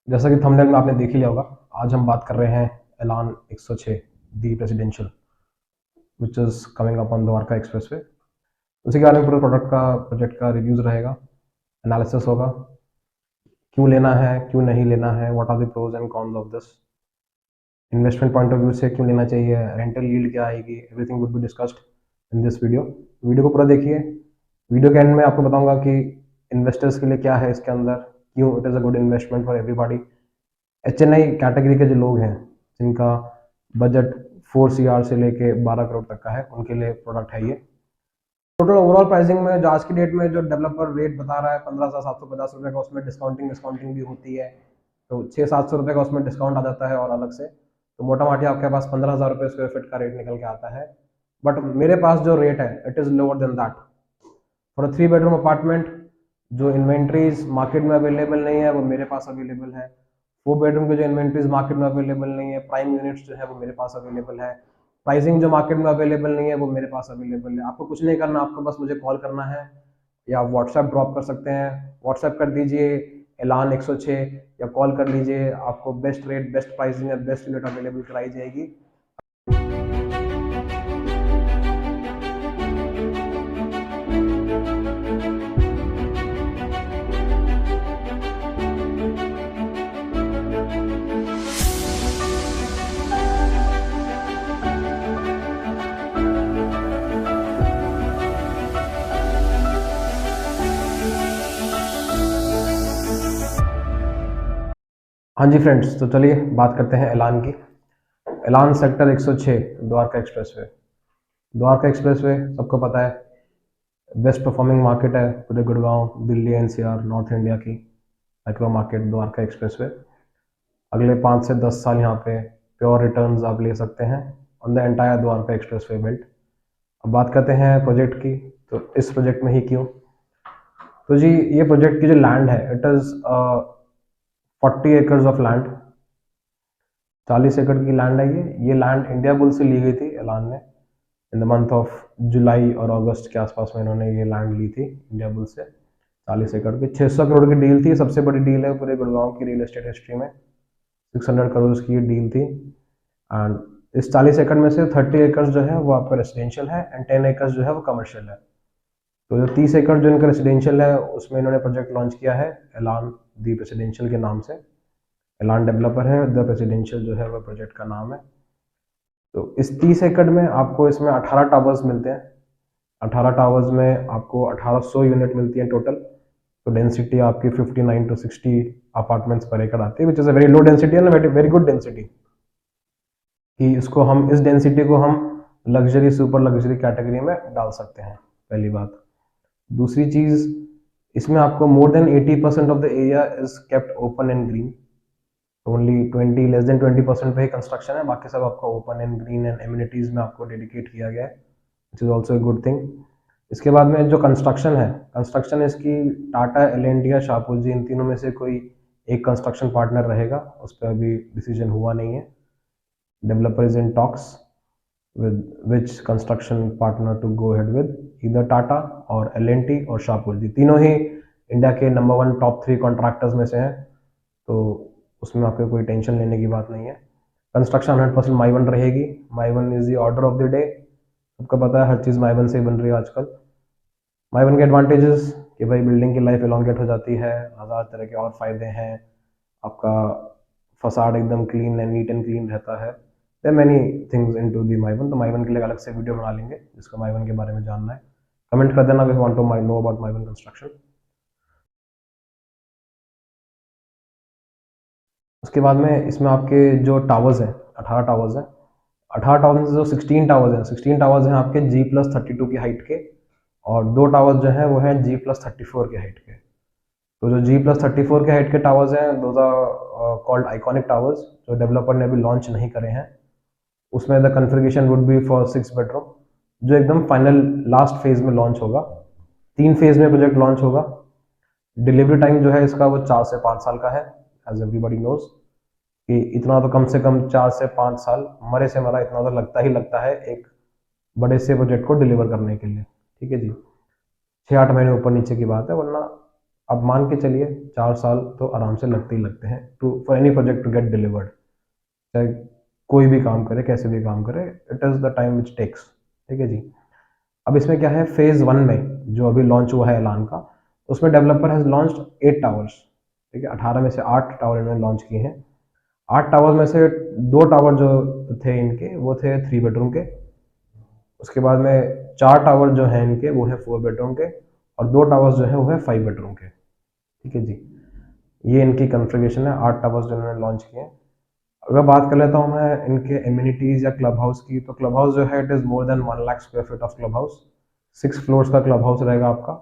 जैसा कि थंबनेल में आपने देख ही लिया होगा, आज हम बात कर रहे हैं एलान 106 the presidential which is coming up on Dwarka expressway. उसी के बारे में पूरे प्रोजेक्ट का रिव्यूज़ रहेगा, एनालिसिस होगा, क्यों लेना है, क्यों नहीं लेना है, what are the pros and cons of this, investment point of view से क्यों लेना चाहिए, रेंटल यील्ड क्या आएगी, everything would be discussed in this video. Video को पूरा देखिए। वीडियो के एंड में आपको बताऊंगा कि इन्वेस्टर्स के लिए क्या है इसके अंदर, क्यों it is a good investment for everybody. HNI category के जो लोग हैं जिनका बजट 4 CR से लेके 12 करोड़ तक का है, उनके लिए प्रोडक्ट है ये। टोटल ओवरऑल प्राइसिंग में जो आज की डेट में जो डेवलपर रेट बता रहा है 15,750 रुपये का, उसमें डिस्काउंटिंग भी होती है, तो 600-700 रुपये का उसमें डिस्काउंट आ जाता है और अलग से, तो मोटा माटी आपके पास 15,000 रुपये स्क्वायर फीट का रेट निकल के आता है। बट मेरे पास जो रेट है it is lower than that for 3 bedroom apartment. जो इन्वेंट्रीज मार्केट में अवेलेबल नहीं है वो मेरे पास अवेलेबल है। 4 बेडरूम के जो इन्वेंट्रीज मार्केट में अवेलेबल नहीं है, प्राइम यूनिट्स जो है वो मेरे पास अवेलेबल है। प्राइसिंग जो मार्केट में अवेलेबल नहीं है वो मेरे पास अवेलेबल है। आपको कुछ नहीं करना, आपको बस मुझे कॉल करना है या व्हाट्सएप ड्रॉप कर सकते हैं। व्हाट्सएप कर दीजिए एलान 106 या कॉल कर लीजिए, आपको बेस्ट रेट, बेस्ट प्राइसिंग या बेस्ट यूनिट अवेलेबल कराई जाएगी। हाँ जी फ्रेंड्स, तो चलिए बात करते हैं एलान की। एलान sector 106 Dwarka expressway. Dwarka expressway सबको पता है बेस्ट परफॉर्मिंग मार्केट है पूरे Gurgaon, Delhi, NCR, north India की माइक्रो मार्केट द्वारका एक्सप्रेसवे। अगले 5 से 10 साल यहाँ पे प्योर रिटर्न्स आप ले सकते हैं on the entire Dwarka expressway belt. अब बात करते हैं प्रोजेक्ट की, तो इस प्रोजेक्ट में ही क्यों। तो जी ये प्रोजेक्ट की जो लैंड है it is 40 acres of land, 40 एकड़ की लैंड है ये लैंड इंडिया बुल से ली गई थी एलान ने in the month of July और अगस्त के आसपास में इन्होंने ये लैंड ली थी इंडिया बुल से। 40 एकड़ की 600 करोड़ की डील थी, सबसे बड़ी डील है पूरे गुड़गांव की रियल एस्टेट हिस्ट्री में। 600 करोड़ की डील थी। एंड इस 40 एकड़ में से 30 एकड़ जो है वो आपका रेसिडेंशियल है एंड 10 एकड़ जो है वो कमर्शियल है। तो जो 30 एकड़ जो इनका रेसिडेंशियल है उसमें इन्होंने प्रोजेक्ट लॉन्च किया है एलान दी रेसिडेंशियल के नाम से। एलान डेवलपर है, द रेसिडेंशियल जो है वो प्रोजेक्ट का नाम है। तो इस 30 एकड़ में आपको इसमें 18 टावर्स मिलते हैं। 18 टावर्स में आपको 1800 यूनिट मिलती है टोटल। तो डेंसिटी आपकी 59 to 60 अपार्टमेंट्स पर एकड़ आती है, which is a very low density and very good density, कि इसको हम इस डेंसिटी को हम लग्जरी, सुपर लग्जरी कैटेगरी में डाल सकते हैं, पहली बात। दूसरी चीज़, इसमें आपको more than 80% of the area is kept open and green. Only 20 less than 20% पे ही कंस्ट्रक्शन है, बाकी सब आपका open and green and amenities में आपको डेडिकेट किया गया है, विच is also a good thing. इसके बाद में जो कंस्ट्रक्शन इसकी टाटा, एल&टी या शाहपुर जी, इन तीनों में से कोई एक कंस्ट्रक्शन पार्टनर रहेगा, उस पर अभी डिसीजन हुआ नहीं है। Developer is in talks with which construction partner to go ahead with, either Tata और L&T और शाहपुर जी, तीनों ही इंडिया के नंबर 1 टॉप 3 कॉन्ट्रैक्टर्स में से हैं, तो उसमें आपको कोई टेंशन लेने की बात नहीं है। कंस्ट्रक्शन 100% माई वन रहेगी। My one is the order of the day, सबको पता है हर चीज़ माई वन से ही बन रही है आजकल। माई वन के एडवांटेजेस कि भाई बिल्डिंग की लाइफ एलोंगेट हो जाती है, हज़ार तरह के और फ़ायदे हैं। आपका फसाड एकदम clean and neat and clean रहता है। There many things into the my one, तो माई वन के लिए अलग से वीडियो बना लेंगे जिसको माई वन के बारे में जानना है। कमेंट कर देना if you want to know about my one construction. उसके बाद में इसमें आपके जो टावर्स हैं, 18 टावर्स हैं। 18 टावर्स में जो 16 टावर्स हैं, 16 टावर्स हैं आपके G+32 की हाइट के, और 2 टावर्स जो हैं वो हैं G+34 के हाइट के। तो जो G+34 के हाइट के टावर्स हैं, those are called iconic towers, जो डेवलपर ने अभी लॉन्च नहीं करे हैं। उसमें the configuration would be for 6 bedroom, जो एकदम फाइनल लास्ट फेज में लॉन्च होगा। 3 फेज में प्रोजेक्ट लॉन्च होगा। डिलीवरी टाइम जो है इसका वो 4 से 5 साल का है, एज एवरीबॉडी नोज, कि इतना तो कम से कम 4 से 5 साल मरे से मरा इतना तो लगता ही लगता है एक बड़े से प्रोजेक्ट को डिलीवर करने के लिए। ठीक है जी, 6-8 महीने ऊपर नीचे की बात है, वरना अब मान के चलिए 4 साल तो आराम से लगते ही लगते हैं to for any project to get delivered, चाहे कोई भी काम करे, कैसे भी काम करे, it is the time which takes. ठीक है जी। अब इसमें क्या है, फेज़ 1 में जो अभी लॉन्च हुआ है एलान का, उसमें डेवलपर हैज़ लॉन्च्ड 8 टावर्स। ठीक है, 18 में से 8 टावर इन्होंने लॉन्च किए हैं। 8 टावर्स में से 2 टावर जो थे इनके, वो थे 3 बेडरूम के। उसके बाद में 4 टावर जो हैं इनके, वो है 4 बेडरूम के, और 2 टावर्स जो है वो है 5 बेडरूम के। ठीक है जी। ये इनकी कॉन्फ़िगरेशन है 8 टावर्स जो इन्होंने लॉन्च किए हैं। अगर बात कर लेता हूँ मैं इनके एमिनिटीज़ या क्लब हाउस की, तो क्लब हाउस जो है it is more than 1 lakh square feet of club house. 6 floors का क्लब हाउस रहेगा आपका।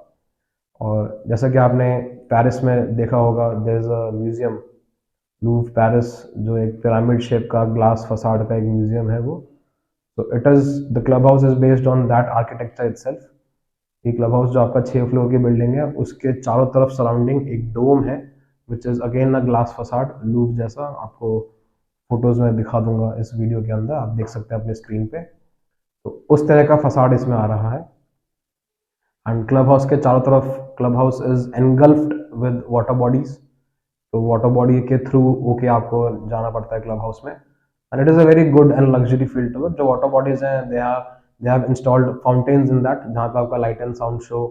और जैसा कि आपने पेरिस में देखा होगा, there is a museum, Louvre Paris, जो एक पिरामिड शेप का ग्लास फसाड का एक म्यूज़ियम है वो। तो it is the club house is based on that architecture itself. ये क्लब हाउस जो आपका 6 फ्लोर की बिल्डिंग है, उसके चारों तरफ सराउंडिंग एक डोम है, which is again a glass facade Louvre जैसा। आपको फोटोज़ में दिखा दूंगा इस वीडियो के अंदर, आप देख सकते हैं अपने स्क्रीन पे। तो उस तरह का फसाड इसमें आ रहा है। एंड क्लब हाउस के चारों तरफ club house is engulfed with water bodies. तो वाटर बॉडी के थ्रू होके आपको जाना पड़ता है क्लब हाउस में। And it is a very good and luxury feel to it. जो वाटर बॉडीज हैं, they have installed fountains in that, जहाँ पे आपका light and sound show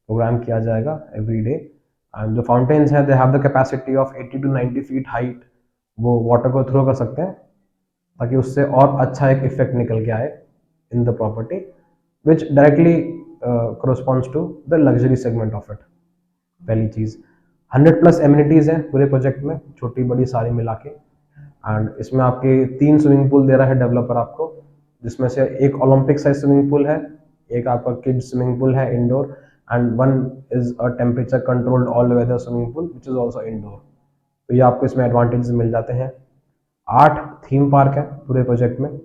program किया जाएगा एवरी डे। एंड जो फाउंटेन्स हैं, they have the capacity of 80 to 90 feet height. वो वाटर को थ्रो कर सकते हैं ताकि उससे और अच्छा एक इफेक्ट निकल के आए in the property, which directly corresponds to the luxury segment of it. पहली चीज़, 100+ एमिनिटीज़ हैं पूरे प्रोजेक्ट में, छोटी बड़ी सारी मिला के। एंड इसमें आपके 3 स्विमिंग पूल दे रहा है डेवलपर आपको, जिसमें से एक ओलंपिक साइज स्विमिंग पूल है, एक आपका किड्स स्विमिंग पूल है indoor, and one is a temperature controlled all weather swimming pool which is also indoor. तो ये आपको इसमें एडवांटेजेस मिल जाते हैं। 8 थीम पार्क है पूरे प्रोजेक्ट में।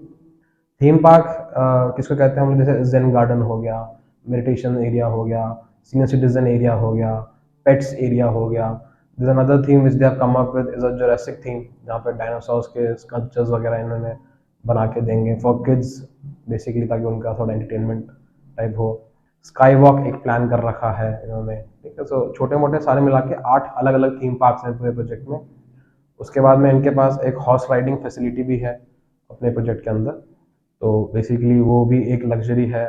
थीम पार्क किसको कहते हैं हम लोग, जैसे जेन गार्डन हो गया, मेडिटेशन एरिया हो गया, सीनियर सिटीजन एरिया हो गया, पेट्स एरिया हो गया। This another theme which they have come up with is a Jurassic theme, जहाँ पे डायनासोर्स के स्कल्पचर्स वगैरह इन्होंने बना के देंगे फॉर किड्स बेसिकली, ताकि उनका थोड़ा एंटरटेनमेंट टाइप हो। स्काई वॉक एक प्लान कर रखा है इन्होंने। ठीक है, सो छोटे मोटे सारे मिला के 8 अलग अलग थीम पार्क्स हैं पूरे प्रोजेक्ट में। उसके बाद में इनके पास एक हॉर्स राइडिंग फैसिलिटी भी है अपने प्रोजेक्ट के अंदर। तो बेसिकली वो भी एक लग्जरी है।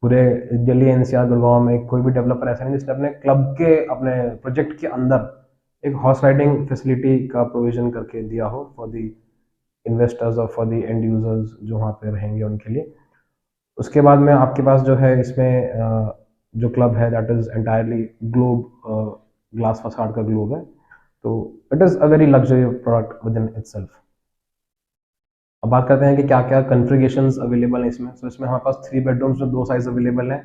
पूरे दिल्ली एनसीआर गुड़गांव में कोई भी डेवलपर ऐसा नहीं जिसने अपने क्लब के, अपने प्रोजेक्ट के अंदर एक हॉर्स राइडिंग फैसिलिटी का प्रोविजन करके दिया हो फॉर द इन्वेस्टर्स और फॉर द एंड यूजर्स जो वहाँ पे रहेंगे उनके लिए। उसके बाद में आपके पास जो है इसमें जो क्लब है that is entirely globe, glass facade का ग्लोब है। तो it is a very luxury product with in itself. अब बात करते हैं कि क्या क्या कन्फिगरेशंस अवेलेबल हैं इसमें। तो इसमें हमारे पास 3 बेडरूम्स में 2 साइज अवेलेबल हैं,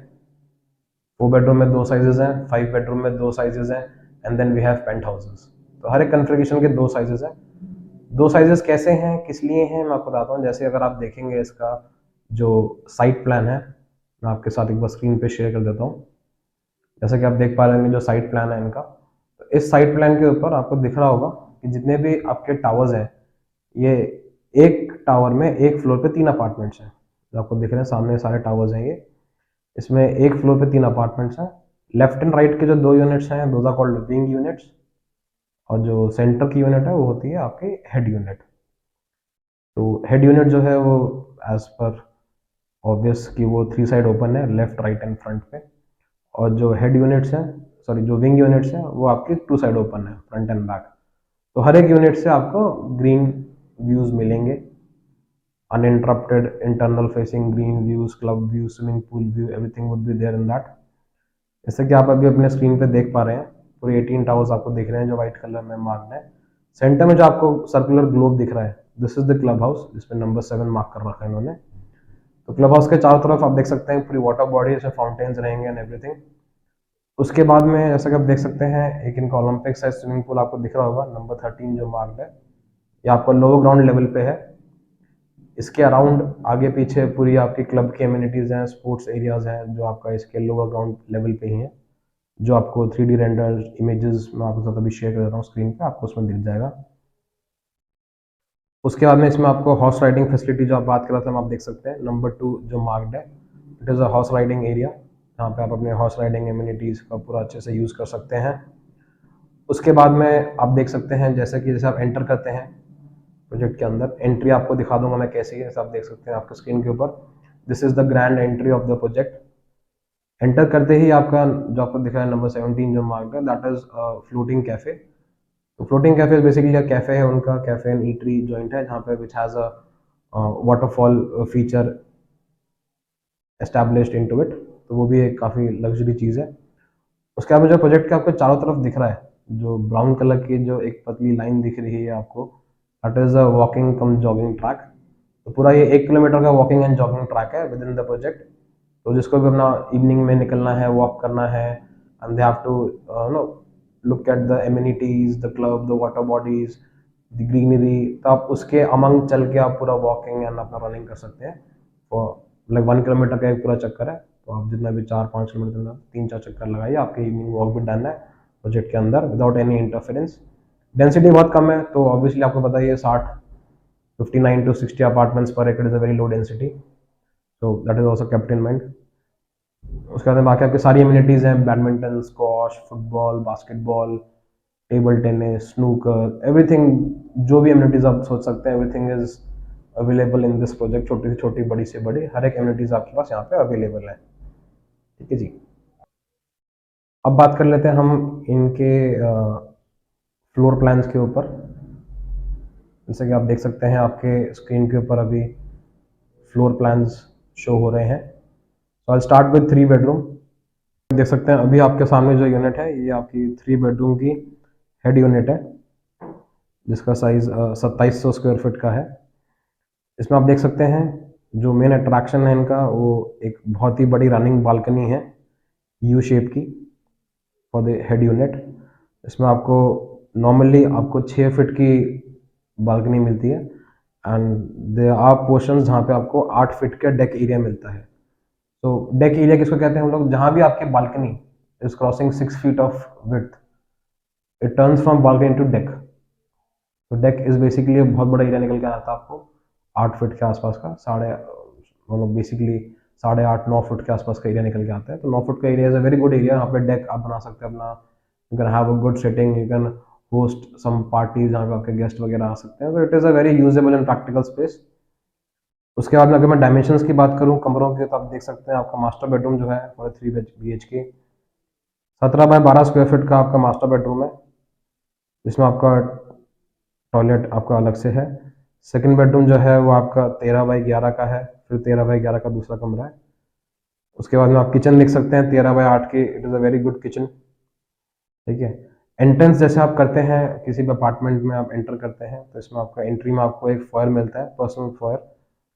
4 बेडरूम में 2 साइजेस हैं, 5 बेडरूम में 2 साइजेस हैं, and then we have penthouses. तो हर एक कन्फिगरेशन के 2 साइजेस हैं। 2 साइजेस कैसे हैं, किस लिए हैं, मैं आपको बताता हूँ। जैसे अगर आप देखेंगे इसका जो साइट प्लान है, मैं आपके साथ एक बार स्क्रीन पे शेयर कर देता हूँ। जैसा कि आप देख पा रहे हैं जो साइट प्लान है इनका, तो इस साइट प्लान के ऊपर आपको दिख रहा होगा कि जितने भी आपके टावर्स हैं, ये एक टावर में एक फ्लोर पे 3 अपार्टमेंट्स हैं। जो आपको दिख रहे हैं सामने सारे टावर्स हैं ये। इसमें एक फ्लोर पे 3 अपार्टमेंट्स हैं। लेफ्ट एंड राइट के जो 2 यूनिट्स हैं, those are called wing units. और जो सेंटर की यूनिट है वो होती है आपकी हेड यूनिट। तो हेड यूनिट जो है वो एज पर ऑब्वियस कि वो 3 साइड ओपन है, लेफ्ट राइट एंड फ्रंट पे। और जो हेड यूनिट्स हैं, सॉरी जो विंग यूनिट्स हैं, वो आपकी 2 साइड ओपन है, फ्रंट एंड बैक। तो हर एक यूनिट से आपको ग्रीन व्यूज मिलेंगे, uninterrupted internal facing green views, club view, swimming pool view, everything would be there in that। जैसे कि आप अभी अपने स्क्रीन पे देख पा रहे हैं, पूरे 18 टावर्स आपको दिख रहे हैं जो व्हाइट कलर में मार्क्ड है। सेंटर में जो आपको सर्कुलर ग्लोब दिख रहा है, this is the club house, जिसमें नंबर 7 मार्क कर रखा है इन्होंने। तो क्लब हाउस के चारों तरफ आप देख सकते हैं पूरी वाटर बॉडी, इसमें फाउंटेन्स रहेंगे एंड एवरीथिंग। उसके बाद में जैसा कि आप देख सकते हैं, एक इनका ओलंपिक साइज स्विमिंग पूल आपको दिख रहा होगा, नंबर 13 जो मार्क्ड है। ये आपको लोअर ग्राउंड लेवल पे है। इसके अराउंड आगे पीछे पूरी आपकी क्लब की एमिनिटीज़ हैं, स्पोर्ट्स एरियाज़ हैं, जो आपका इसके लोअर ग्राउंड लेवल पे ही हैं, जो आपको 3D रेंडर इमेजेस मैं आपके साथ अभी शेयर कर देता हूँ स्क्रीन पे, आपको उसमें दिख जाएगा। उसके बाद में इसमें आपको हॉर्स राइडिंग फैसिलिटी जो आप बात कर रहे थे, आप देख सकते हैं नंबर 2 जो मार्क्ड है, it is a horse riding area. जहाँ पे आप अपने हॉर्स राइडिंग एम्यूनिटीज़ का पूरा अच्छे से यूज़ कर सकते हैं। उसके बाद में आप देख सकते हैं जैसे आप एंटर करते हैं प्रोजेक्ट के अंदर, एंट्री आपको दिखा दूंगा मैं कैसी है, जैसे आप देख सकते हैं आपके स्क्रीन के ऊपर। This is the grand entry of the project. Enter करते ही आपका जो आपको दिखा है नंबर 17 जो मार्क है, दैट इज फ्लोटिंग कैफे। तो फ्लोटिंग कैफे बेसिकली कैफे है उनका, कैफे एंड ईटरी जॉइंट है, जहाँ पे which has a waterfall feature established into it. तो वो भी एक काफ़ी लग्जरी चीज़ है। उसके बाद जो प्रोजेक्ट के आपको चारों तरफ दिख रहा है, जो ब्राउन कलर की जो एक पतली लाइन दिख रही है आपको, that is a walking come jogging track. तो पूरा ये 1 किलोमीटर का वॉकिंग एंड जॉगिंग ट्रैक है विद इन द प्रोजेक्ट। तो जिसको भी अपना इवनिंग में निकलना है, वॉक करना है, and they have to know look at the amenities, the club, the water bodies, the greenery, तो आप उसके अमंग चल के आप पूरा वॉकिंग एंड अपना रनिंग कर सकते हैं। मतलब 1 किलोमीटर का एक पूरा चक्कर है, तो आप जितना भी 4-5 किलोमीटर में 3-4 चक्कर लगाइए, आपके इवनिंग वॉक भी डन है प्रोजेक्ट के अंदर विदाउट एनी इंटरफेरेंस। डेंसिटी बहुत कम है, तो ऑब्वियसली आपको पता है ये 59 to 60 अपार्टमेंट्स पर एकड़ is a very low density, so that is also kept in mind. उसके बाद में बाकी आपकी सारी इम्यूनिटीज़ हैं, badminton, squash, football, basketball, table tennis, snooker, everything, जो भी इम्यूनिटीज़ आप सोच सकते हैं, everything is available in this project. छोटी से छोटी, बड़ी से बड़ी, हर एक इम्यूनिटीज़ आपके पास यहाँ पे अवेलेबल है। ठीक है जी। अब बात कर लेते हैं हम इनके फ्लोर प्लान्स के ऊपर। जैसे कि आप देख सकते हैं आपके स्क्रीन के ऊपर अभी फ्लोर प्लान्स शो हो रहे हैं। सो आई स्टार्ट विद 3 बेडरूम। देख सकते हैं अभी आपके सामने जो यूनिट है, ये आपकी 3 बेडरूम की हेड यूनिट है, जिसका साइज 2700 स्क्वायर फीट का है। इसमें आप देख सकते हैं जो मेन अट्रैक्शन है इनका, वो एक बहुत ही बड़ी रनिंग बालकनी है यू शेप की फॉर द हेड यूनिट। इसमें आपको नॉर्मली आपको 6 फीट की बालकनी मिलती है, एंड देयर आर पोर्शंस जहाँ पे आपको 8 फीट का डेक एरिया मिलता है। तो डेक एरिया किसको कहते हैं हम लोग, जहाँ भी आपकी balcony is crossing 6 feet of width, it turns from balcony to deck. तो डेक इज बेसिकली बहुत बड़ा एरिया निकल के आता है आपको 8 फीट के आसपास का, साढ़े मतलब बेसिकली 8.5-9 फुट के आसपास का एरिया निकल के आता है। तो 9 फुट का area is a very good area. यहाँ पे डेक आप बना सकते हैं अपना, you can have a good setting, you can host some parties जहाँ पे आपके गेस्ट वगैरह आ सकते हैं। तो it is a very usable and practical space. उसके बाद में अगर मैं डायमेंशंस की बात करूँ कमरों की, तो आप देख सकते हैं आपका मास्टर बेडरूम जो है for 3 BHK 17 by 12 square feet का आपका मास्टर बेडरूम है, जिसमें आपका टॉयलेट आपका अलग से है। सेकंड बेडरूम जो है वो आपका 13 बाय 11 का है, फिर 13 बाय 11 का दूसरा कमरा है। उसके बाद में आप किचन देख सकते हैं 13 बाय 8 की, it is a very good kitchen. ठीक है। एंट्रेंस जैसे आप करते हैं किसी भी अपार्टमेंट में, आप एंटर करते हैं तो इसमें आपका एंट्री में आपको एक फॉयर मिलता है, पर्सनल फॉयर।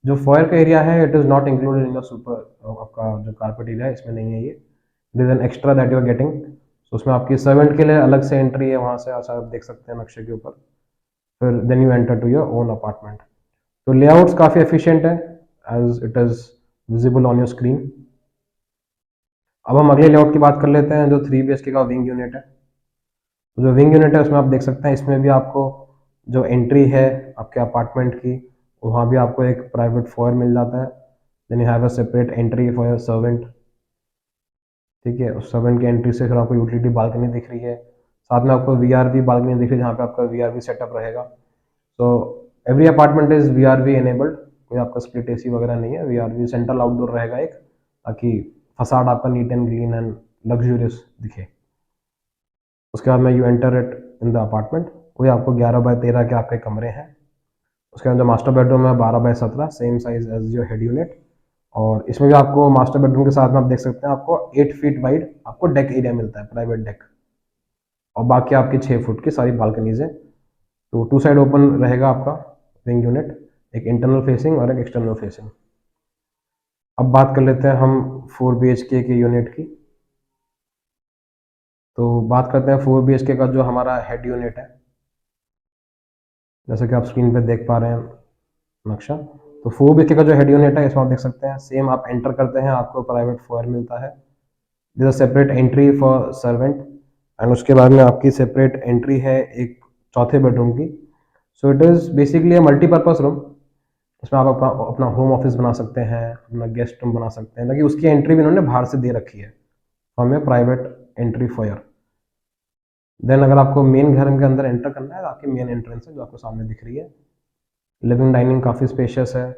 जो फॉयर का एरिया है it is not included in the super, आपका जो कारपेट एरिया है इसमें नहीं है ये, it is an extra that you are getting. तो उसमें आपकी सर्वेंट के लिए अलग से एंट्री है, वहाँ से अच्छा आप देख सकते हैं नक्शे के ऊपर। फिर then you enter to your own apartment. तो लेआउट्स काफ़ी एफिशिएंट है as it is visible on your screen. अब हम अगले लेआउट की बात कर लेते हैं, जो 3 BHK का विंग यूनिट है। तो जो विंग यूनिट है उसमें आप देख सकते हैं, इसमें भी आपको जो एंट्री है आपके अपार्टमेंट की, वहाँ भी आपको एक प्राइवेट फॉयर मिल जाता है। Then you have a separate entry for your servant. ठीक है, उस सर्वेंट की एंट्री से फिर आपको यूटिलिटी बालकनी दिख रही है, साथ में आपको VRV बालकनी दिख रही है, जहाँ पे आपका VRV सेटअप रहेगा। So every apartment is VRV enabled, कोई आपका स्प्लिट AC वगैरह नहीं है। VRV सेंट्रल आउटडोर रहेगा एक, ताकि फसाड आपका NEET and clean and luxurious दिखे। उसके बाद में you enter it in the apartment. वही आपको 11 बाय 13 के आपके कमरे हैं। उसके बाद जो मास्टर बेडरूम है 12 by 17, same size as your head unit. और इसमें भी आपको मास्टर बेडरूम के साथ में आप देख सकते हैं आपको 8 फीट वाइड आपको डेक एरिया मिलता है, प्राइवेट डेक। और बाकी आपकी 6 फुट की सारी बालकनीज है। तो 2 साइड ओपन रहेगा आपका विंग यूनिट, एक इंटरनल फेसिंग और एक एक्सटर्नल फेसिंग। अब बात कर लेते हैं हम 4 BHK के यूनिट की। तो बात करते हैं 4 BHK का जो हमारा हेड यूनिट है, जैसे कि आप स्क्रीन पे देख पा रहे हैं नक्शा। तो 4 BHK का जो हेड यूनिट है, इसमें आप देख सकते हैं सेम आप एंटर करते हैं आपको प्राइवेट फॉयर मिलता है, this separate entry for servant. And उसके बाद में आपकी सेपरेट एंट्री है एक चौथे बेडरूम की। So it is basically a multipurpose room. इसमें आप अपना अपना होम ऑफिस बना सकते हैं, अपना गेस्ट रूम बना सकते हैं, ताकि उसकी एंट्री भी इन्होंने बाहर से दे रखी है, from a private entry foyer. Then अगर आपको मेन घर के अंदर एंटर करना है तो आपकी मेन एंट्रेंस है जो आपको सामने दिख रही है। लिविंग डाइनिंग काफ़ी स्पेशियस है।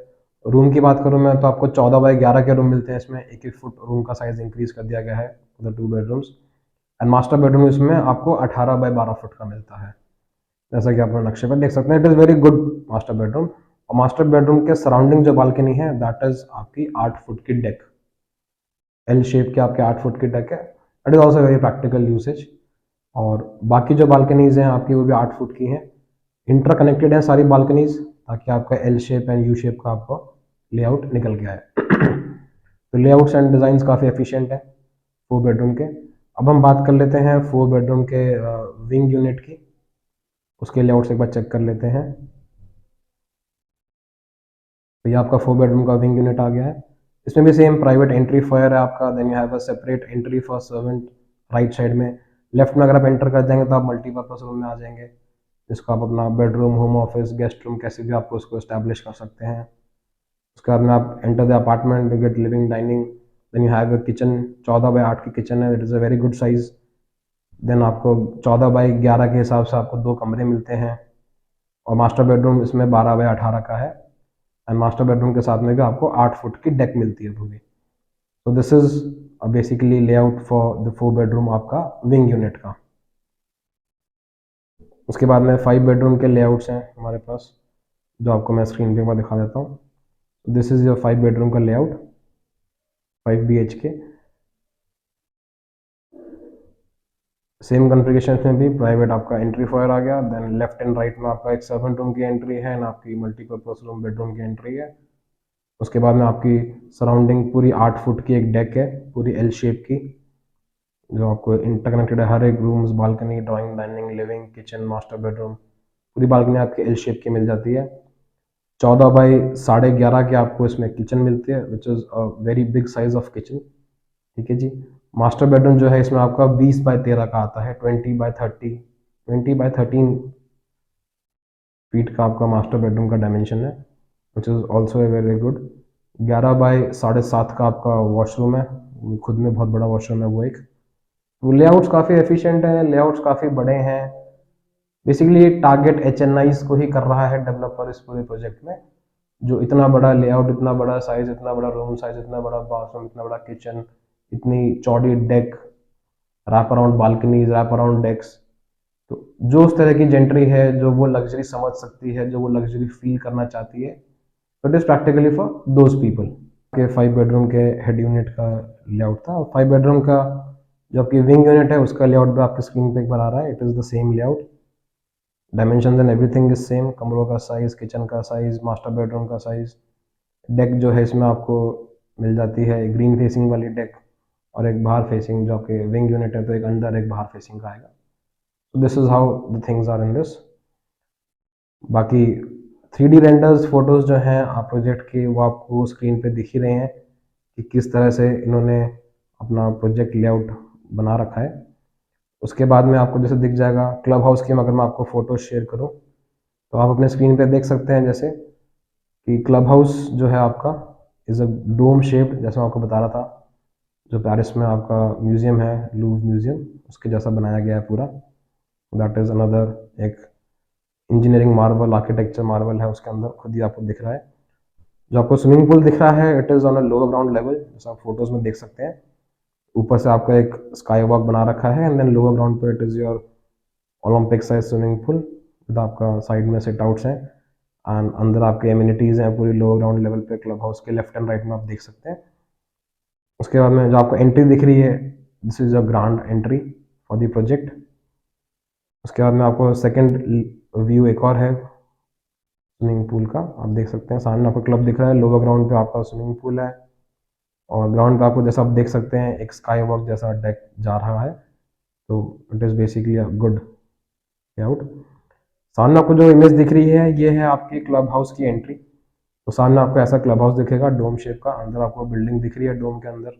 रूम की बात करूँ मैं तो आपको 14 बाई 11 के रूम मिलते हैं इसमें, 1-1 फुट रूम का साइज इंक्रीज कर दिया गया है for the 2 bedrooms. And master bedroom इसमें आपको 18 बाई 12 फुट का मिलता है, जैसा कि आप नक्शे पर देख सकते हैं। It is very good master bedroom. और मास्टर बेडरूम के सराउंडिंग जो बालकनी है दैट इज आपकी 8 फुट की डेक, एल शेप के आपके 8 फुट की डेक है। That is also very practical usage. और बाकी जो बालकनीज हैं आपकी वो भी 8 फुट की हैं, इंटरकनेक्टेड है सारी बालकनीज, ताकि आपका L shape and U shape का आपको लेआउट निकल गया है। तो लेआउट्स एंड डिज़ाइन काफ़ी एफिशिएंट है 4 बेडरूम के। अब हम बात कर लेते हैं 4 बेडरूम के विंग यूनिट की, उसके लेआउट्स एक बार चेक कर लेते हैं। तो ये आपका 4 बेडरूम का विंग यूनिट आ गया है। इसमें भी सेम प्राइवेट एंट्री फायर है आपका। Then you have a separate entry for servant right side में। लेफ्ट में अगर आप एंटर कर जाएंगे तो आप मल्टीपर्पज रूम में आ जाएंगे, जिसको आप अपना bedroom, home office, guest room कैसे भी आपको उसको एस्टैब्लिश कर सकते हैं। उसके बाद में आप enter the apartment, you get living dining. Then you have a kitchen, 14 by 8 की किचन है, it is a very good size. Then आपको 14 बाई 11 के हिसाब से आपको 2 कमरे मिलते हैं। और मास्टर बेडरूम इसमें 12 बाई 18 का है। एंड मास्टर बेडरूम के साथ में भी आपको 8 फुट की डेक मिलती है पूरी। तो this is basically layout for the 4 bedroom आपका विंग यूनिट का। उसके बाद में 5 बेडरूम के लेआउट्स हैं हमारे पास, जो आपको मैं स्क्रीन पे दिखा देता हूँ। दिस इज योर 5 बेडरूम का लेआउट, 5 BHK। सेम कॉन्फ़िगरेशन में भी प्राइवेट आपका एंट्री फॉयर आ गया। देन लेफ्ट एंड राइट में आपका एक सर्वेंट रूम की एंट्री है एंड आपकी मल्टीपर्पज रूम बेडरूम की एंट्री है। उसके बाद में आपकी सराउंडिंग पूरी 8 फुट की एक डेक है, पूरी एल शेप की, जो आपको इंटरकनेक्टेड है। हर एक rooms, balcony, drawing, dining, living, kitchen, master bedroom, पूरी बालकनी आपकी एल शेप की मिल जाती है। 14 बाई 11.5 की आपको इसमें किचन मिलती है, which is a very big size of kitchen. ठीक है जी। मास्टर बेडरूम जो है इसमें आपका 20 बाई 13 का आता है, 20 बाई 30 का आपका मास्टर बेडरूम का डायमेंशन है, विच is also a very good. 11 by 7.5 का आपका वॉशरूम है, खुद में बहुत बड़ा वॉशरूम है वो एक। तो लेआउट्स काफ़ी एफिशिएंट है, लेआउट्स काफ़ी बड़े हैं। बेसिकली टारगेट HNIs को ही कर रहा है डेवलपर इस पूरे प्रोजेक्ट में, जो इतना बड़ा लेआउट, इतना बड़ा साइज, इतना बड़ा रूम साइज, इतना बड़ा बाथरूम, इतना बड़ा किचन, इतनी चौड़ी deck, wrap around balconies, wrap around decks. तो जो उस तरह की जेंट्री है, जो वो लग्जरी समझ सकती है, जो वो लग्जरी फील करना चाहती है, तो it is practically for those people. के 5 बेडरूम के हेड यूनिट का लेआउट था। 5 बेडरूम का जो आपकी विंग यूनिट है उसका लेआउट भी आपके स्क्रीन पे एक बार आ रहा है। It is the same layout, dimension and everything is same. कमरों का साइज, किचन का साइज, मास्टर बेडरूम का साइज। डेक जो है इसमें आपको मिल जाती है ग्रीन फेसिंग वाली डेक, और एक बाहर फेसिंग, जो आपके विंग यूनिट है तो एक अंदर एक बाहर फेसिंग का आएगा। So this is how the things are in this। बाकी 3D रेंडर्स फोटोज़ जो हैं आप प्रोजेक्ट की, वो आपको स्क्रीन पे दिख ही रहे हैं कि किस तरह से इन्होंने अपना प्रोजेक्ट लेआउट बना रखा है। उसके बाद में आपको जैसे दिख जाएगा क्लब हाउस की, अगर मैं आपको फ़ोटो शेयर करूँ तो आप अपने स्क्रीन पे देख सकते हैं जैसे कि क्लब हाउस जो है आपका इज़ अ डोम शेप्ड, जैसा मैं आपको बता रहा था, जो पेरिस में आपका म्यूज़ियम है, लूव म्यूज़ियम, उसके जैसा बनाया गया है पूरा। दैट इज़ अनदर एक इंजीनियरिंग मार्वल, आर्किटेक्चर मार्वल है उसके अंदर, खुद ही आपको दिख रहा है। जो आपको स्विमिंग पूल दिख रहा है it is on a lower ground level, जैसा आप फोटोज़ में देख सकते हैं। ऊपर से आपका एक स्काई वॉक बना रखा है एंड देन लोअर ग्राउंड पर it is your Olympic size swimming pool, with आपका साइड में सिट आउट्स हैं एंड अंदर आपके एमिनिटीज़ हैं पूरी लोअर ग्राउंड लेवल पे। क्लब हाउस के लेफ्ट एंड राइट में आप देख सकते हैं। उसके बाद में जो आपको एंट्री दिख रही है, this is a grand entry for the project. उसके बाद में आपको सेकंड व्यू एक और है स्विमिंग पूल का, आप देख सकते हैं सामने आपको क्लब दिख रहा है, लोअर ग्राउंड पे आपका स्विमिंग पूल है, और ग्राउंड पे आपको जैसा आप देख सकते हैं एक स्काई वॉक जैसा डेक जा रहा है। तो it is basically a good layout. सामने आपको जो इमेज दिख रही है ये है आपकी क्लब हाउस की एंट्री। तो सामने आपको ऐसा क्लब हाउस दिखेगा डोम शेप का, अंदर आपको बिल्डिंग दिख रही है डोम के अंदर,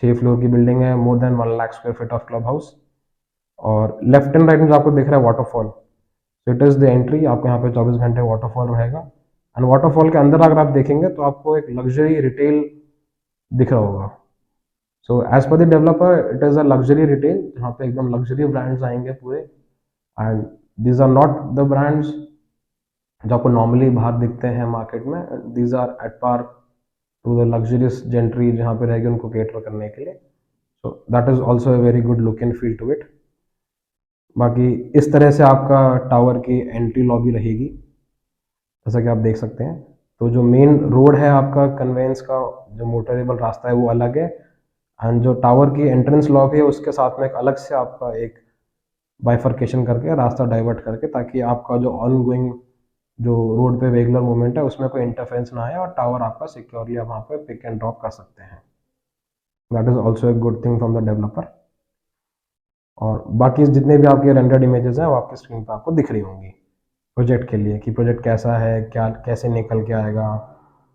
6 फ्लोर की बिल्डिंग है, more than 1 lakh square feet of club house. और लेफ्ट एंड राइट में जो आपको दिख रहा है वाटरफॉल, तो इट इज़ द एंट्री। आपको यहाँ पे 24 घंटे वाटरफॉल रहेगा एंड वाटरफॉल के अंदर अगर आप देखेंगे तो आपको एक लग्जरी रिटेल दिख रहा होगा. So as per the developer it is a luxury retail जहाँ पे एकदम लग्जरी ब्रांड्स आएंगे पूरे. And these are not the brands जो आपको नॉर्मली बाहर दिखते हैं मार्केट में. These are at par to the luxurious gentry जहाँ पे रहेगी उनको केटर करने के लिए. So that is also a very good look and feel to it. बाकी इस तरह से आपका टावर की एंट्री लॉबी रहेगी जैसा कि आप देख सकते हैं. तो जो मेन रोड है आपका कन्वेंस का जो मोटरेबल रास्ता है वो अलग है. एंड जो टावर की एंट्रेंस लॉबी है उसके साथ में एक अलग से आपका एक बाइफर्केशन करके रास्ता डाइवर्ट करके ताकि आपका जो ऑन गोइंग जो रोड पे रेगुलर मूवमेंट है उसमें कोई इंटरफेरेंस ना आए और टावर आपका सिक्योरली आप वहाँ पे पिक एंड ड्रॉप कर सकते हैं. That is also a good thing from the developer. और बाकी जितने भी आपके रेंडर्ड इमेजेस हैं वो आपकी स्क्रीन पर आपको दिख रही होंगी प्रोजेक्ट के लिए कि प्रोजेक्ट कैसा है, क्या कैसे निकल के आएगा,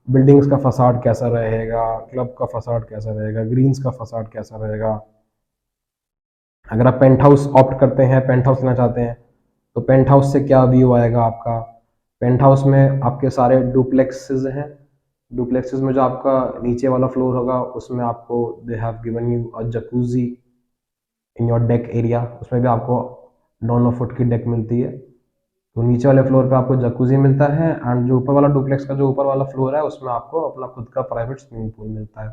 बिल्डिंग्स का फसाड कैसा रहेगा, क्लब का फसाड कैसा रहेगा, ग्रीन्स का फसाड कैसा रहेगा. अगर आप पेंट हाउस ऑप्ट करते हैं, पेंट हाउस लेना चाहते हैं तो पेंट हाउस से क्या व्यू आएगा आपका. पेंट हाउस में आपके सारे डुप्लेक्सेस हैं. डुप्लेक्सेस में जो आपका नीचे वाला फ्लोर होगा उसमें आपको they have given you a jacuzzi in your deck area. उसमें भी आपको 9 फुट की डेक मिलती है. तो नीचे वाले फ्लोर पे आपको जकूजी मिलता है एंड जो ऊपर वाला डुप्लेक्स का जो ऊपर वाला फ्लोर है उसमें आपको अपना खुद का प्राइवेट स्विमिंग पूल मिलता है.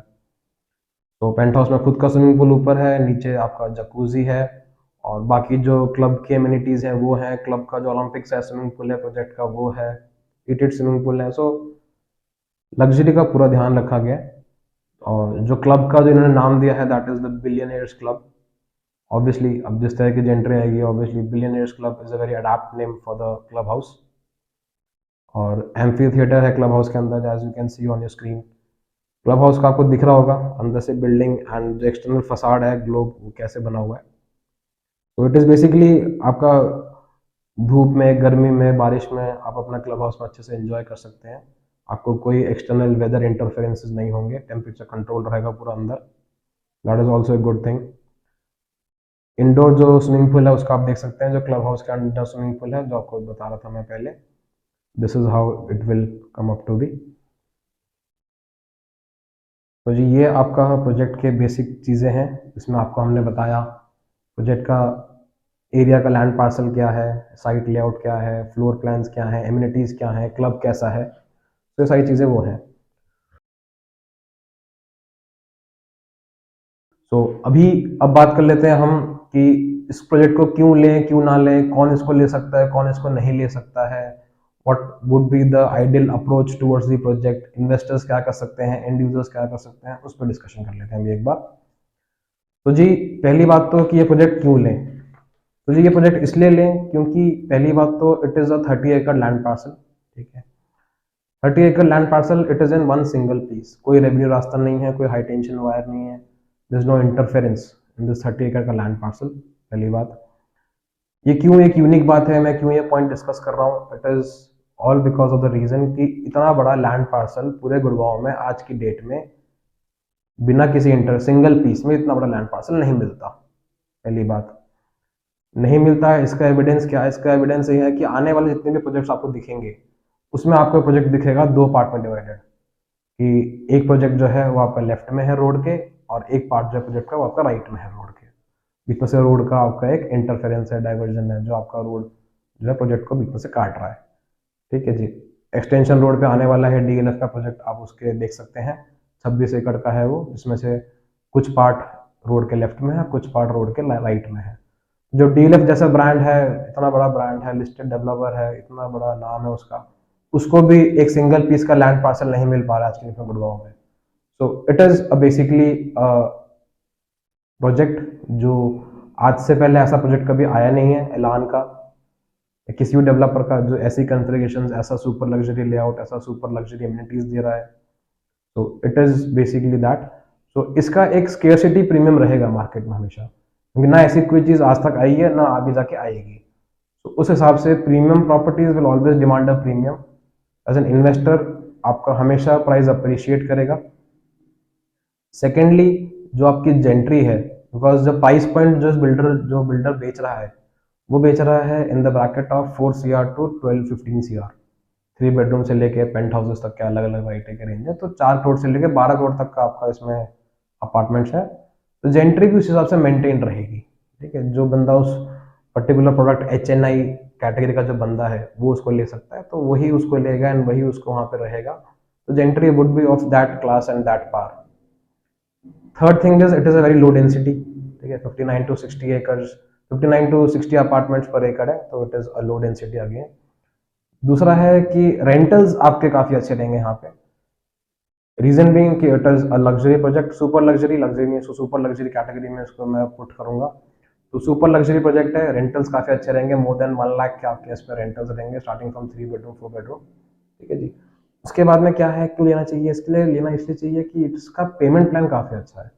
तो पेंट हाउस में खुद का स्विमिंग पूल ऊपर है, नीचे आपका जकूजी है और बाकी जो क्लब की एमिनिटीज़ हैं वो हैं. क्लब का जो ओलंपिक्स है स्विमिंग पूल है प्रोजेक्ट का वो है, हीटेड स्विमिंग पूल है. सो लग्जरी का पूरा ध्यान रखा गया है. और जो क्लब का जो इन्होंने नाम दिया है that is the billionaires club. Obviously अब जिस तरह की जेंट्री आएगी obviously billionaires club is a very adapt name for the club house. और एम्फी थिएटर है क्लब हाउस के अंदर as you can see on your screen. Club house का आपको दिख रहा होगा अंदर से बिल्डिंग एंड जो एक्सटर्नल फसाड है ग्लोब कैसे बना हुआ है. तो इट इज़ बेसिकली आपका धूप में, गर्मी में, बारिश में आप अपना क्लब हाउस में अच्छे से एंजॉय कर सकते हैं. आपको कोई एक्सटर्नल वेदर इंटरफेरेंसेस नहीं होंगे. टेम्परेचर कंट्रोल रहेगा पूरा अंदर. That is also a good thing. Indoor जो स्विमिंग पूल है उसका आप देख सकते हैं जो क्लब हाउस का अंडर स्विमिंग पूल है जो आपको बता रहा था मैं पहले. This is how it will come up to be. तो जी ये आपका प्रोजेक्ट के बेसिक चीज़ें हैं. इसमें आपको हमने बताया प्रोजेक्ट का एरिया का लैंड पार्सल क्या है, साइट लेआउट क्या है, फ्लोर प्लान्स क्या है, एमिनिटीज़ क्या है, क्लब कैसा है. तो ये सारी चीज़ें वो हैं. सो अभी अब बात कर लेते हैं हम कि इस प्रोजेक्ट को क्यों लें, क्यों ना लें, कौन इसको ले सकता है, कौन इसको नहीं ले सकता है, what would be the ideal approach towards the project, investors क्या कर सकते हैं, एंड यूजर्स क्या कर सकते हैं, उस पर डिस्कशन कर लेते हैं अभी एक बार. तो जी पहली बात तो कि ये प्रोजेक्ट क्यों लें. तो जी ये प्रोजेक्ट इसलिए लें क्योंकि पहली बात तो इट इज़ अ 30 एकड़ लैंड पार्सल. ठीक है, 30 एकड़ land parcel, it is in one single piece. कोई रेवेन्यू रास्ता नहीं है, कोई हाई टेंशन वायर नहीं है. There is no interference in this 30 एकड़ का लैंड पार्सल. पहली बात ये क्यों एक यूनिक बात है, मैं क्यों ये पॉइंट डिस्कस कर रहा हूँ. It is all because of the reason कि इतना बड़ा लैंड पार्सल पूरे गुड़गांव में आज की डेट में बिना किसी इंटर सिंगल पीस में इतना बड़ा लैंड पार्सल नहीं मिलता. पहली बात नहीं मिलता है. इसका एविडेंस क्या है? इसका एविडेंस ये है कि आने वाले जितने भी प्रोजेक्ट्स आपको दिखेंगे उसमें आपको प्रोजेक्ट दिखेगा दो पार्ट में डिवाइडेड. कि एक प्रोजेक्ट जो है वो आपका लेफ्ट में है रोड के और एक पार्ट जो है प्रोजेक्ट का वो आपका राइट में है रोड के. बीच में से रोड का आपका एक इंटरफेरेंस है, डाइवर्जन है जो आपका रोड जो है प्रोजेक्ट को बीच में से काट रहा है. ठीक है जी. एक्सटेंशन रोड पे आने वाला है डीएलएफ का प्रोजेक्ट, आप उसके देख सकते हैं 26 एकड़ का है वो, जिसमें से कुछ पार्ट रोड के लेफ्ट में है, कुछ पार्ट रोड के राइट में है. जो डीएलएफ जैसा ब्रांड है, इतना बड़ा ब्रांड है, लिस्टेड डेवलपर है, इतना बड़ा नाम है उसका, उसको भी एक सिंगल पीस का लैंड पार्सल नहीं मिल पा रहा है आज के डेट में गुड़गांव में. सो इट इज बेसिकली प्रोजेक्ट जो आज से पहले ऐसा प्रोजेक्ट कभी आया नहीं है ऐलान का किसी भी डेवलपर का जो ऐसी कॉन्फ़िगरेशन, ऐसा सुपर लग्जरी लेआउट, ऐसा सुपर लग्जरी एमिनिटीज दे रहा है. तो इट इज बेसिकली दैट. सो इसका एक स्केर्सिटी प्रीमियम रहेगा मार्केट में हमेशा, क्योंकि ना ऐसी कोई चीज़ आज तक आई है ना आगे जाके आएगी. तो उस हिसाब से premium properties will always demand a premium. As an investor आपका हमेशा प्राइस अप्रिशिएट करेगा. सेकेंडली जो आपकी जेंट्री है, बिकॉज जो प्राइस पॉइंट जो बिल्डर बेच रहा है वो बेच रहा है in the bracket of 4 CR to 12-15 CR. 3 bedroom से लेके पेंट हाउसेस तक के अलग अलग वैरायटी के रेंज है। तो 4 करोड़ से लेके 12 करोड़ तक का आपका इसमें अपार्टमेंट्स है। तो जेंट्री भी उस हिसाब से मेंटेन रहेगी, ठीक है। जो बंदा उस पर्टिकुलर प्रोडक्ट HNI कैटेगरी का जो बंदा है वो उसको ले सकता है, तो वही उसको लेगा एंड वही उसको वहाँ पे रहेगा। तो gentry would be of that class and that par. Third thing is it is a very low density, ठीक है। 59 to 60 एकर्स, 59 to 60 अपार्टमेंट्स पर एकड़ है, तो it is a low density again. दूसरा है कि रेंटल्स आपके काफी अच्छे रहेंगे यहाँ पे। रीजन बीइंग कि it is a luxury project, super luxury, luxury नहीं, सुपर लग्जरी कैटेगरी में इसको मैं पुट करूंगा। तो सुपर लग्जरी प्रोजेक्ट है, रेंटल्स काफी अच्छे रहेंगे, मोर देन 1 लाख के आपके इसमें रेंटल्स रहेंगे स्टार्टिंग फ्रॉम 3 बेडरूम 4 बेडरूम, ठीक है जी। उसके बाद में क्या है, क्यों लेना चाहिए, इसके लिए लेना इसलिए चाहिए कि इसका पेमेंट प्लान काफी अच्छा है।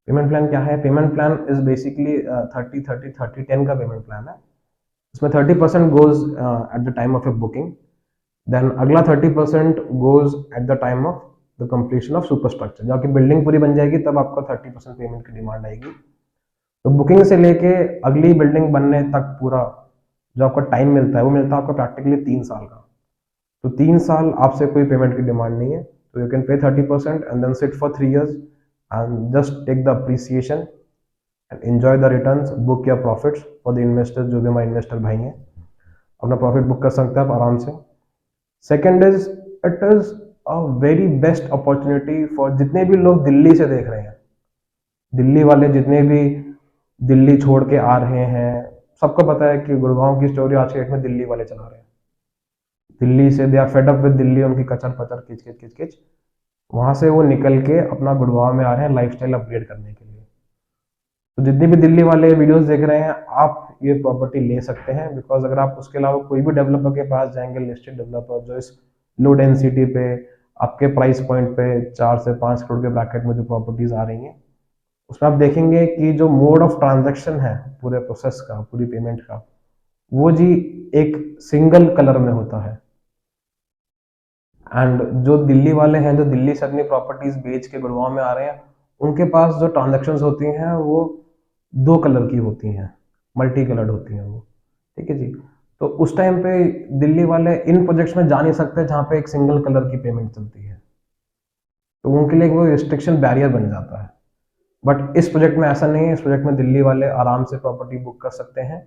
पेमेंट प्लान क्या है, पेमेंट प्लान इज बेसिकली 30-30-30-10 का पेमेंट प्लान है। इसमें 30% goes at the time of a booking, then अगला 30% goes at the time of the completion of super structure. जब आपकी बिल्डिंग पूरी बन जाएगी तब आपको 30% पेमेंट की डिमांड आएगी। तो बुकिंग से लेके अगली बिल्डिंग बनने तक पूरा जो आपका टाइम मिलता है वो मिलता है आपको प्रैक्टिकली 3 साल का। तो 3 साल आपसे कोई पेमेंट की डिमांड नहीं है, तो you can pay 30% and then sit for 3 years and just take the appreciation and enjoy the returns, book your profits for the investors. जो भी हमारे इन्वेस्टर भाई हैं अपना प्रॉफिट बुक कर सकते हैं आप आराम से। Second is it is a very best opportunity for जितने भी लोग दिल्ली से देख रहे हैं, दिल्ली वाले जितने भी दिल्ली छोड़ के आ रहे हैं। सबको पता है कि गुड़गांव की स्टोरी आज के डेट में दिल्ली वाले चला रहे हैं। दिल्ली से they are fed up with Delhi, उनकी कचर पचर किच किच किच किच, वहां से वो निकल के अपना गुड़गांव में आ रहे हैं लाइफस्टाइल अपग्रेड करने के लिए। तो जितने भी दिल्ली वाले वीडियोस देख रहे हैं आप ये प्रॉपर्टी ले सकते हैं, बिकॉज अगर आप उसके अलावा कोई भी डेवलपर के पास जाएंगे, लिस्टेड डेवलपर जो इस लो डेंसिटी पे आपके प्राइस पॉइंट पे 4 से 5 करोड़ के ब्रैकेट में जो प्रॉपर्टीज आ रही हैं, उसमें आप देखेंगे कि जो मोड ऑफ ट्रांजैक्शन है पूरे प्रोसेस का, पूरी पेमेंट का, वो जी एक सिंगल कलर में होता है। एंड जो दिल्ली वाले हैं, जो दिल्ली से अपनी प्रॉपर्टीज बेच के गुड़गांव में आ रहे हैं, उनके पास जो ट्रांजैक्शंस होती हैं वो 2 कलर की होती हैं, मल्टी कलर्ड होती हैं वो, ठीक है जी। तो उस टाइम पे दिल्ली वाले इन प्रोजेक्ट्स में जा नहीं सकते जहाँ पे एक सिंगल कलर की पेमेंट चलती है, तो उनके लिए वो रिस्ट्रिक्शन बैरियर बन जाता है। बट इस प्रोजेक्ट में ऐसा नहीं है, इस प्रोजेक्ट में दिल्ली वाले आराम से प्रॉपर्टी बुक कर सकते हैं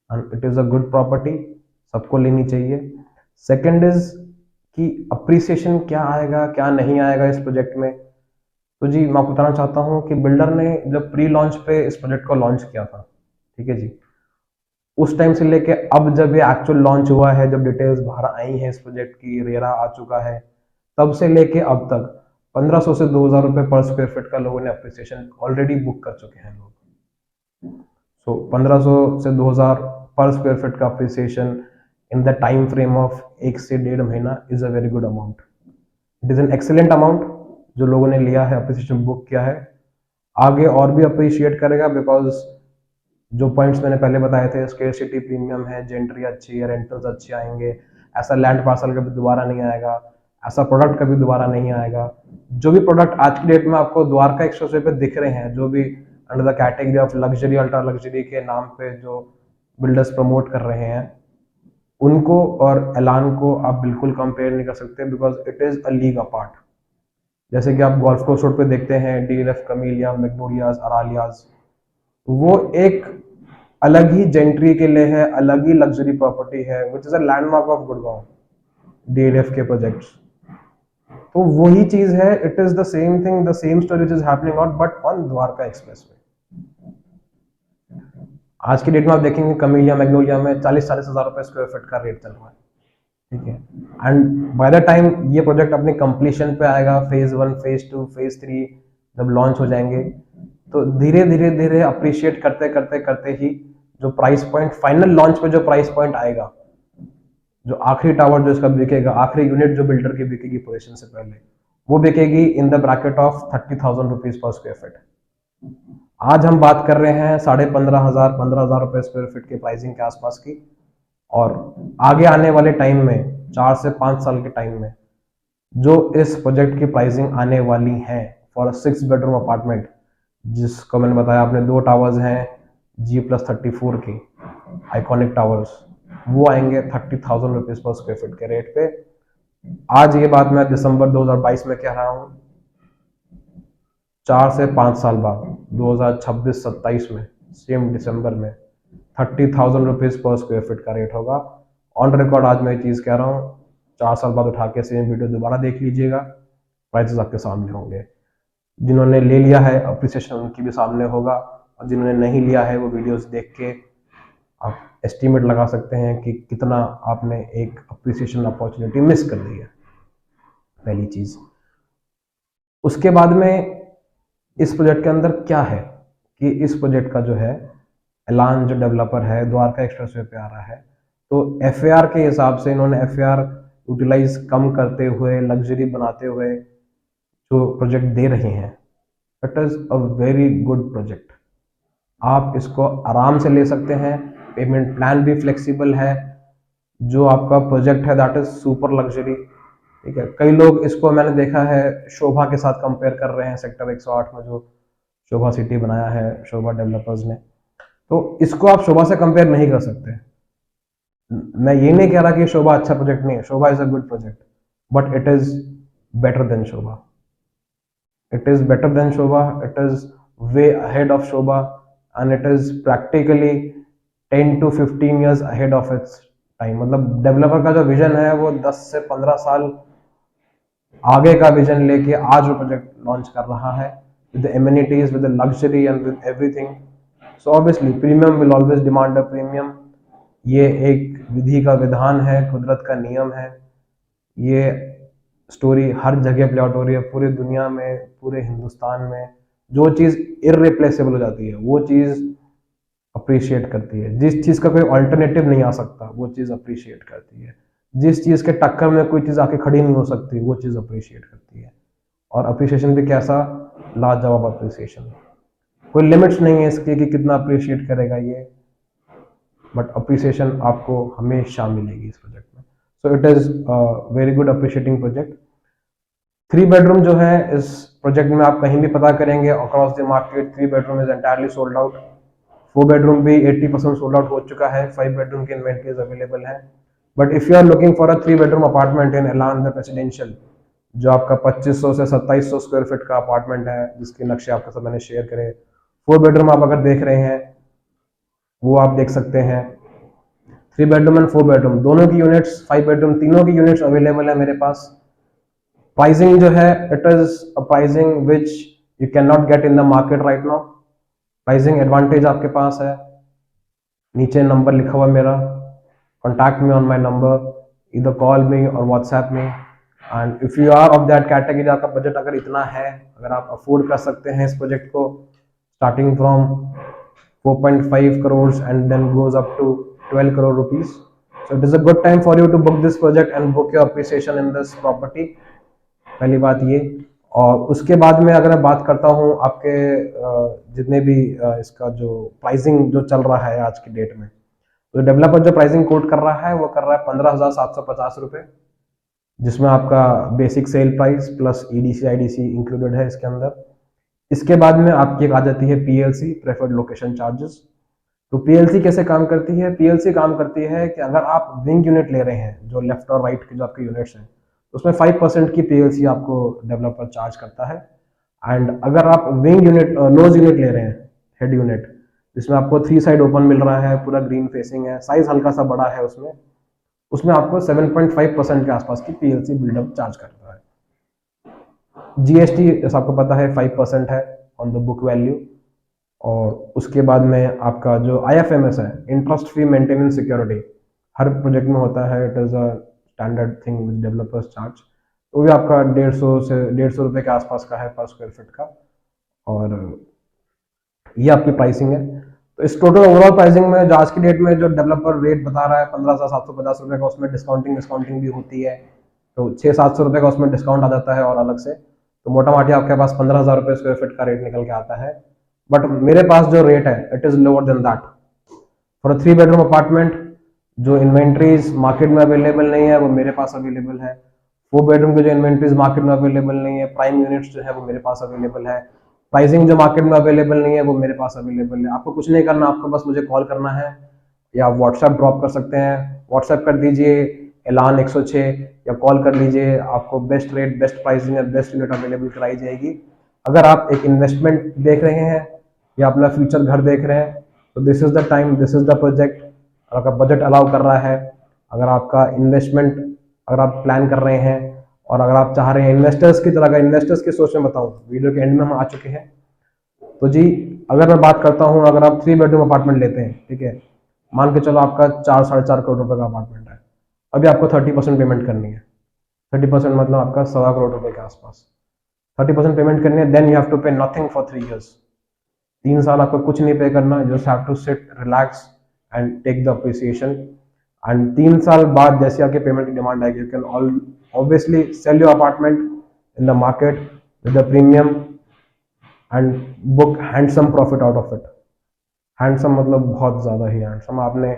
and it is a good property, सबको लेनी चाहिए। सेकेंड इज कि अप्रिसिएशन क्या आएगा क्या नहीं आएगा इस प्रोजेक्ट में। तो जी मैं आपको बताना चाहता हूँ कि बिल्डर ने जब प्री लॉन्च पे इस प्रोजेक्ट को लॉन्च किया था, ठीक है जी, उस टाइम से लेके अब जब ये एक्चुअल लॉन्च हुआ है, जब डिटेल्स बाहर आई हैं इस प्रोजेक्ट की, रेरा आ चुका है, तब से लेके अब तक 1500 से 2000 रुपए पर स्क्वायर फीट का लोगों ने अप्रिसिएशन ऑलरेडी बुक कर चुके हैं लोग। सो 1500 से 2000 पर स्क्वायर फीट का appreciation in the time frame of 1 से 1.5 महीना is a very good amount. It is an excellent amount जो लोगों ने लिया है, अप्रिसिएशन बुक किया है। आगे और भी अप्रिशिएट करेगा, बिकॉज जो पॉइंट्स मैंने पहले बताए थे, स्केर्सिटी प्रीमियम है, जेंट्री अच्छी है, रेंटल्स अच्छे आएंगे, ऐसा लैंड पार्सल कभी दोबारा नहीं आएगा, ऐसा प्रोडक्ट कभी दोबारा नहीं आएगा। जो भी प्रोडक्ट आज की डेट में आपको द्वारका एक्सप्रेसवे पे दिख रहे हैं, जो भी under the category of luxury, ultra luxury के नाम पे जो बिल्डर्स प्रमोट कर रहे हैं, उनको और एलान को आप बिल्कुल कंपेयर नहीं कर सकते, because it is a league apart. जैसे कि आप गोल्फ कोर्स रोड पे देखते हैं DLF, कमीलिया, मैग्नोलियाज, अरालियाज, वो एक अलग ही जेंट्री के लिए है, अलग ही लग्जरी प्रॉपर्टी है, which is a landmark of Gurgaon, DLF के प्रोजेक्ट्स। तो वही चीज है, it is the same thing, the same story which is happening out but on Dwarka expressway. आज की डेट में आप देखेंगे कमीलिया, मैग्नोलिया में 40-40 हजार रुपए स्क्वायर फीट का रेट चल रहा है, ठीक है। एंड बाय द टाइम ये प्रोजेक्ट अपनी कंप्लीशन पे आएगा, फेज 1, फेज 2, फेज 3 जब लॉन्च हो जाएंगे, तो धीरे धीरे धीरे अप्रिशिएट करते करते करते ही जो प्राइस पॉइंट फाइनल लॉन्च पे जो प्राइस पॉइंट आएगा, जो आखिरी टावर जो इसका बिकेगा, आखिरी यूनिट जो बिल्डर की बिकेगी पोजीशन से पहले, वो बिकेगी इन the bracket of 30,000 rupees per square feet. आज हम बात कर रहे हैं 15,500 रुपए स्क्वायर फीट के प्राइसिंग के आसपास की, और आगे आने वाले टाइम में 4 से 5 साल के टाइम में जो इस प्रोजेक्ट की प्राइसिंग आने वाली है फॉर 6 बेडरूम अपार्टमेंट, जिसको मैंने बताया आपने 2 टावर्स हैं G+34 की आइकॉनिक टावर्स, वो आएंगे 30,000 रुपीज पर स्क्वायर फीट के रेट पे। आज ये बात मैं दिसंबर 2022 में कह रहा हूँ, 4 से 5 साल बाद 2026-27 में सेम दिसंबर में 30,000 रुपीज पर स्क्वायर फीट का रेट होगा। ऑन रिकॉर्ड आज मैं ये चीज कह रहा हूँ, 4 साल बाद उठा के सेम वीडियो दोबारा देख लीजिएगा, प्राइसेस आपके सामने होंगे। जिन्होंने ले लिया है अप्रिसिएशन उनकी भी सामने होगा, और जिन्होंने नहीं लिया है वो वीडियोस देख के आप एस्टिमेट लगा सकते हैं कि कितना आपने एक अप्रिसिएशन अपॉर्चुनिटी मिस कर दी है, पहली चीज। उसके बाद में इस प्रोजेक्ट के अंदर क्या है कि इस प्रोजेक्ट का जो है एलान जो डेवलपर है द्वारका एक्सप्रेसवे पे आ रहा है, तो एफएआर के हिसाब से इन्होंने एफएआर यूटिलाइज कम करते हुए लग्जरी बनाते हुए जो प्रोजेक्ट दे रहे हैं, it is a very good project. आप इसको आराम से ले सकते हैं, पेमेंट प्लान भी फ्लेक्सिबल है। जो आपका प्रोजेक्ट है दैट इज सुपर लग्जरी, ठीक है। कई लोग इसको मैंने देखा है शोभा के साथ कंपेयर कर रहे हैं, सेक्टर 108 में जो शोभा सिटी बनाया है शोभा डेवलपर्स ने, तो इसको आप शोभा से कंपेयर नहीं कर सकते। मैं ये नहीं कह रहा कि शोभा अच्छा प्रोजेक्ट नहीं है, Sobha is a good project, but it is better than Sobha. It is better than Shobha, it is way ahead of Shobha, and it is practically 10 to 15 years ahead of its time। मतलब developer का जो vision है वो 10 से 15 साल आगे का vision लेके आज वो प्रोजेक्ट लॉन्च कर रहा है, with the amenities, with the luxury and with everything। So obviously premium will always demand a premium। ये एक विधि का विधान है, कुदरत का नियम है। ये स्टोरी हर जगह प्ले आउट हो रही है, पूरी दुनिया में, पूरे हिंदुस्तान में। जो चीज़ इररिप्लेसेबल हो जाती है वो चीज़ अप्रिशिएट करती है, जिस चीज़ का कोई अल्टरनेटिव नहीं आ सकता वो चीज़ अप्रिशिएट करती है, जिस चीज़ के टक्कर में कोई चीज़ आके खड़ी नहीं हो सकती वो चीज़ अप्रिशिएट करती है। और अप्रिशिएशन भी कैसा, लाजवाब अप्रिसिएशन। कोई लिमिट्स नहीं है इसके कि कितना अप्रिशिएट करेगा ये, बट अप्रिसिएशन आपको हमेशा मिलेगी इस प्रोजेक्ट में। So it is very good appreciating project. 3 bedroom जो है इस प्रोजेक्ट में आप कहीं भी पता करेंगे across the market, 3 bedroom is entirely sold out. 4 bedroom भी 80% सोल्ड आउट हो चुका है, 5 बेडरूम की इन्वेंटरीज अवेलेबल है। But if you are looking for a 3 bedroom apartment in Elan the residential, जो आपका 2500 से 2700 स्क्वायर फीट का अपार्टमेंट है, जिसके नक्शे आपके साथ मैंने शेयर करे। 4 बेडरूम आप अगर देख रहे हैं वो आप देख सकते हैं, 3 बेडरूम एंड 4 बेडरूम दोनों की यूनिट्स, 5 बेडरूम तीनों की यूनिट्स अवेलेबल है मेरे पास। प्राइसिंग जो है it is a pricing which you can not get in the market right now. Pricing advantage आपके पास है, नीचे नंबर लिखा हुआ मेरा, contact me on my number, इधर कॉल मी और व्हाट्सएप में। And if you are of that category, आपका बजट अगर इतना है, अगर आप अफोर्ड कर सकते हैं इस प्रोजेक्ट को, starting from 4.5 crore and then goes up to 12 crore rupees, so it is a good time for you to book this project and book your appreciation in this property. पहली बात ये। और उसके बाद में अगर मैं बात करता हूँ आपके जितने भी इसका जो प्राइसिंग जो चल रहा है आज की डेट में, तो डेवलपर जो प्राइसिंग कोट कर रहा है वो कर रहा है 15,750 रुपये, जिसमें आपका basic sale price plus EDC IDC included है इसके अंदर। इसके बाद में आपकी एक आ जाती है पीएलसी, प्रेफर्ड लोकेशन चार्जेस। तो पीएलसी कैसे काम करती है? पीएलसी काम करती है कि अगर आप विंग यूनिट ले रहे हैं, जो लेफ्ट और राइट के जो आपके यूनिट्स हैं, उसमें 5% की पीएलसी आपको डेवलपर चार्ज करता है। एंड अगर आप विंग यूनिट नोज यूनिट ले रहे हैं, हेड यूनिट, जिसमें आपको 3 साइड ओपन मिल रहा है, पूरा ग्रीन फेसिंग है, साइज हल्का सा बड़ा है उसमें, उसमें आपको 7.5% के आसपास की पीएलसी बिल्डअप चार्ज करता है। जीएसटी जैसा आपको पता है 5% है ऑन द बुक वैल्यू। और उसके बाद में आपका जो आईएफएमएस है, इंटरेस्ट फ्री मेंटेनेंस सिक्योरिटी, हर प्रोजेक्ट में होता है, it is a standard thing with developers charge. तो भी आपका 150 से 150 रुपये के आसपास का है पर स्क्वायर फीट का। और ये आपकी प्राइसिंग है। तो इस टोटल ओवरऑल प्राइसिंग में जो आज की डेट में जो डेवलपर रेट बता रहा है 15,750 रुपये का, उसमें डिस्काउंटिंग भी होती है, तो 600-700 रुपये का उसमें डिस्काउंट आ जाता है और अलग से, तो मोटा माटी आपके पास 15,000 रुपये स्क्वायर फीट का रेट निकल के आता है। बट मेरे पास जो रेट है it is lower than that for a 3 bedroom apartment. जो इन्वेंट्रीज मार्केट में अवेलेबल नहीं है वो मेरे पास अवेलेबल है। 4 बेडरूम के जो इन्वेंट्रीज मार्केट में अवेलेबल नहीं है, प्राइम यूनिट्स जो है वो मेरे पास अवेलेबल है। प्राइसिंग जो मार्केट में अवेलेबल नहीं है वो मेरे पास अवेलेबल है। आपको कुछ नहीं करना, आपको बस मुझे कॉल करना है या व्हाट्सएप ड्रॉप कर सकते हैं व्हाट्सएप कर दीजिए एलान 106 या कॉल कर लीजिए, आपको बेस्ट रेट, बेस्ट प्राइसिंग और बेस्ट यूनिट अवेलेबल कराई जाएगी। अगर आप एक इन्वेस्टमेंट देख रहे हैं या अपना फ्यूचर घर देख रहे हैं तो this is the time, this is the project. और अगर बजट अलाउ कर रहा है, अगर आपका इन्वेस्टमेंट, अगर आप प्लान कर रहे हैं और अगर आप चाह रहे हैं इन्वेस्टर्स की तरह, अगर इन्वेस्टर्स की सोच में बताऊं, वीडियो के एंड में हम आ चुके हैं। तो जी अगर मैं बात करता हूं, अगर आप 3 बेडरूम अपार्टमेंट लेते हैं, ठीक है, मान के चलो आपका 4-4.5 करोड़ रुपए का अपार्टमेंट है, अभी आपको 30% पेमेंट करनी है। 30% मतलब आपका 1.25 करोड़ रुपए के आसपास 30% पेमेंट करनी है। Then you have to pay nothing for 3 years। 3 साल आपको कुछ नहीं पे करना, just have to sit relax and take the appreciation. And 3 साल बाद जैसे आपके पेमेंट की डिमांड आएगी, you can obviously sell your apartment in the market with the premium and book handsome profit out of it. Handsome मतलब बहुत ज्यादा ही handsome. आपने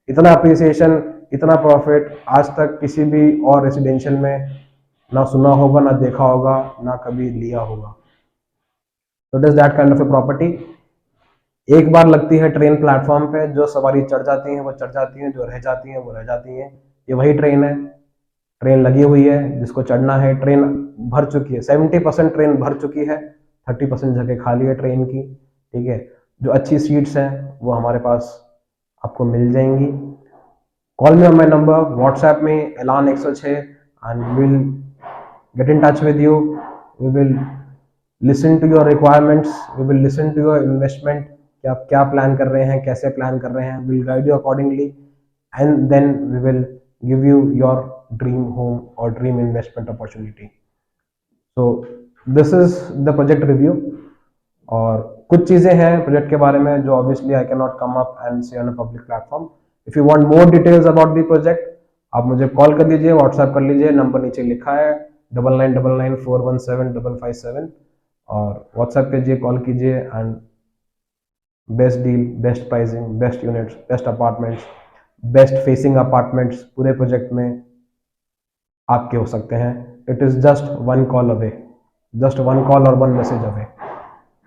इतना अप्रिसिएशन, इतना प्रॉफिट आज तक किसी भी और रेसिडेंशियल में ना सुना होगा, ना देखा होगा, ना कभी लिया होगा। तो it is that kind of a property. एक बार लगती है ट्रेन प्लेटफॉर्म पे, जो सवारी चढ़ जाती है वो चढ़ जाती है, जो रह जाती है वो रह जाती है। ये वही ट्रेन है, ट्रेन लगी हुई है, जिसको चढ़ना है। ट्रेन भर चुकी है, 70% ट्रेन भर चुकी है, 30% जगह खाली है ट्रेन की, ठीक है। जो अच्छी सीट्स हैं वो हमारे पास आपको मिल जाएंगी। Call me on my number, WhatsApp में Elan 106 and will get in touch with you. We will listen to your requirements, we will listen to your investment, कि आप क्या प्लान कर रहे हैं, कैसे प्लान कर रहे हैं। Will guide you accordingly and then we will give you your dream home और dream investment opportunity. So this is the project review. और कुछ चीजें हैं प्रोजेक्ट के बारे में जो obviously I can not come up and say on a public platform. If you want more details about the project, आप मुझे कॉल कर लीजिए, व्हाट्सएप कर लीजिए, नंबर नीचे लिखा है 9999417557। और व्हाट्सएप कीजिए, कॉल कीजिए and best deal, best pricing, best units, best apartments, best facing apartments पूरे प्रोजेक्ट में आपके हो सकते हैं। It is just 1 call away, just 1 call और 1 message away.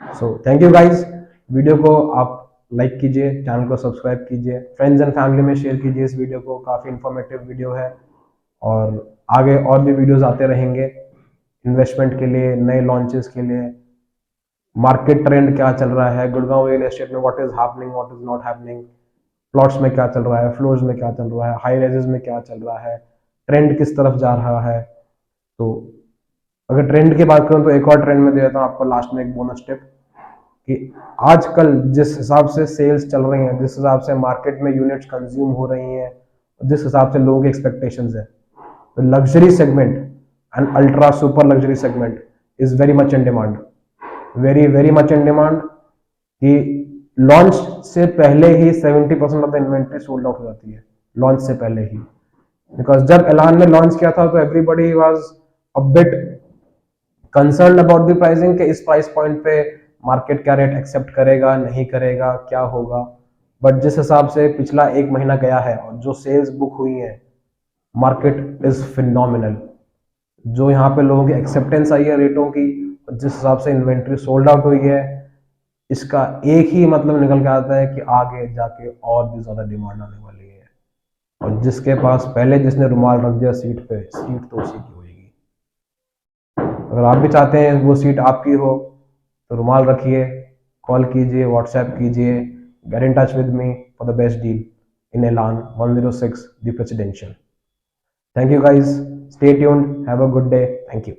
So thank you guys. Video को आप लाइक कीजिए, चैनल को सब्सक्राइब कीजिए, फ्रेंड्स एंड फैमिली में शेयर कीजिए इस वीडियो को। काफ़ी इंफॉर्मेटिव वीडियो है और आगे और भी वीडियोस आते रहेंगे इन्वेस्टमेंट के लिए, नए लॉन्चेस के लिए। मार्केट ट्रेंड क्या चल रहा है गुड़गांव रियल एस्टेट में, what is happening, what is not happening, plots में क्या चल रहा है, फ्लोर्स में क्या चल रहा है, हाई राइजेस में क्या चल रहा है, ट्रेंड किस तरफ जा रहा है। तो अगर ट्रेंड की बात करूं तो एक और ट्रेंड में दे देता हूं आपको लास्ट में एक बोनस टिप, कि आजकल जिस हिसाब से सेल्स चल रही हैं, जिस हिसाब से मार्केट में यूनिट्स कंज्यूम हो रही हैं, जिस हिसाब से लोगों की एक्सपेक्टेशंस है, तो luxury segment and ultra super luxury segment is very much in demand, very very much in demand. कि लॉन्च से पहले ही 70% of the inventory sold out हो जाती है, लॉन्च से पहले ही। बिकॉज जब एलान ने लॉन्च किया था तो everybody was a bit concern about the pricing, के इस प्राइस पॉइंट पे मार्केट क्या रेट एक्सेप्ट करेगा, नहीं करेगा, क्या होगा। बट जिस हिसाब से पिछला 1 महीना गया है और जो सेल्स बुक हुई है, मार्केट इज फिनोमिनल। जो यहाँ पे लोगों की एक्सेप्टेंस आई है रेटों की, जिस हिसाब से इन्वेंट्री सोल्ड आउट हुई है, इसका एक ही मतलब निकल के आता है कि आगे जाके और भी ज्यादा डिमांड आने वाली है। और जिसके पास पहले जिसने रुमाल रख दिया सीट पे, सीट तो उसी की होगी। अगर आप भी चाहते हैं वो सीट आपकी हो तो रुमाल रखिए, कॉल कीजिए, व्हाट्सएप कीजिए, gate in touch with me for the best deal in एलान 106 the presidential. Thank you guys, stay tuned, have a good day, thank you.